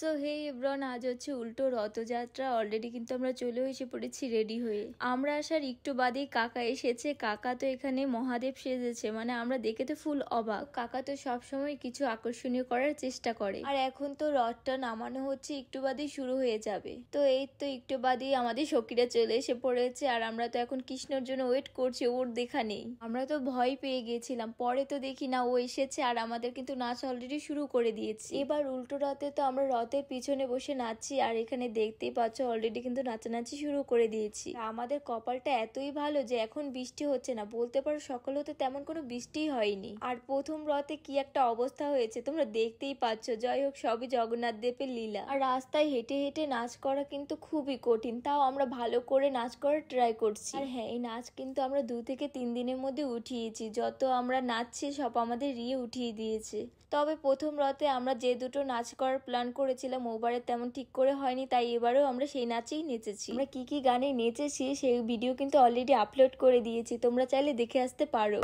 So hey everyone, আজ হচ্ছে উল্টো রথযাত্রা। অলরেডি কিন্তু আমরা চলে এসে পড়েছি রেডি হয়ে। আমরা আসার একটু বাদেই কাকা এসেছে। কাকা তো এখানে মহাদেব সেজেছে, মানে আমরা দেখে তো ফুল অবাক। কাকা তো সবসময় কিছু আকর্ষণীয় করার চেষ্টা করে। আর এখন তো রথটা নামানো হচ্ছে, একটু বাদেই শুরু হয়ে যাবে। তো এই তো একটু বাদেই আমাদের সখীরা চলে এসে পড়েছে, আর আমরা তো এখন কৃষ্ণর জন্য ওয়েট করছি, ওর দেখা নেই। আমরা তো ভয় পেয়ে গিয়েছিলাম, পরে তো দেখি না ও এসেছে আর আমাদের কিন্তু নাচ অলরেডি শুরু করে দিয়েছি। এবার উল্টো রথে তো আমরা রথের পিছনে বসে নাচছি, আর এখানে দেখতেই পাচ্ছ অলরেডি কিন্তু নাচানাচি শুরু করে দিয়েছি। আমাদের কপালটা এতই ভালো যে এখন বৃষ্টি হচ্ছে না, বলতে পারো সকালে তো তেমন কোনো বৃষ্টিই হয়নি। আর প্রথম রথে কি একটা অবস্থা হয়েছে তোমরা দেখতেই পাচ্ছ। যাই হোক, সবই জগন্নাথ দেবের লীলা। আর রাস্তায় হেঁটে হেঁটে নাচ করা কিন্তু খুবই কঠিন, তাও আমরা ভালো করে নাচ করার ট্রাই করছি। আর হ্যাঁ, এই নাচ কিন্তু আমরা 2 থেকে 3 দিনের মধ্যে উঠিয়েছি। যত আমরা নাচছি সব আমাদের রিয়ে উঠিয়ে দিয়েছে। তবে প্রথম রথে আমরা যে দুটো নাচ করার প্ল্যান করেছিলাম ওবারে তেমন ঠিক করে হয়নি, তাই এবারেও আমরা সেই নাচেই নেচেছি। আমরা কি কি গানে নেচেছি সেই ভিডিও কিন্তু অলরেডি আপলোড করে দিয়েছি, তোমরা চাইলে দেখে আসতে পারো।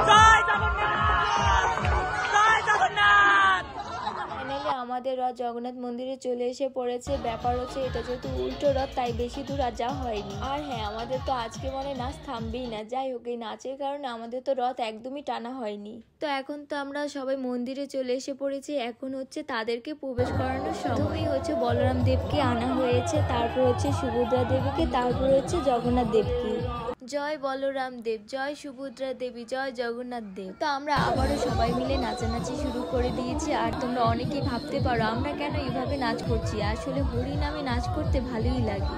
ফাইনালি আমাদের রথ জগন্নাথ মন্দিরে চলে এসে পড়েছে। ব্যাপার হচ্ছে এটা যেহেতু উল্টো রথ, তাই বেশি দূর আর যাওয়া হয়নি। আর হ্যাঁ, আমাদের তো আজকে মনে নাচ থামবেই না। যাই হোক, এই নাচের কারণে আমাদের তো রথ একদমই টানা হয়নি। তো এখন তো আমরা সবাই মন্দিরে চলে এসে পড়েছি। এখন হচ্ছে তাদেরকে প্রবেশ করানোর সময়। হচ্ছে বলরাম দেবকে আনা হয়েছে, তারপর হচ্ছে সুভদ্রা দেবীকে, তারপর হচ্ছে জগন্নাথ দেবকে। জয় বলরাম দেব, জয় সুভদ্রা দেবী, জয় জগন্নাথ দেব। তো আমরা আবারও সবাই মিলে নাচানাচি শুরু করে দিয়েছি। আর তোমরা অনেকেই ভাবতে পারো আমরা কেন এইভাবে নাচ করছি, আসলে হরি নামে নাচ করতে ভালোই লাগে।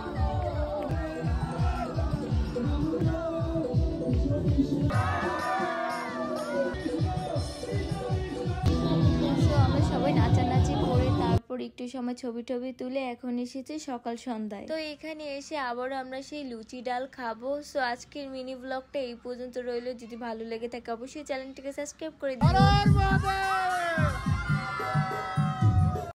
আমরা সবাই নাচানাচি করে তারপর একটু সময় ছবি টবি তুলে এখন এসেছে সকাল সন্ধ্যায়। তো এখানে এসে আবারও আমরা সেই লুচি ডাল খাবো। সো আজকের মিনি ব্লগটা এই পর্যন্ত রইলো। যদি ভালো লেগে থাকে অবশ্যই চ্যানেলটিকে সাবস্ক্রাইব করে দিন।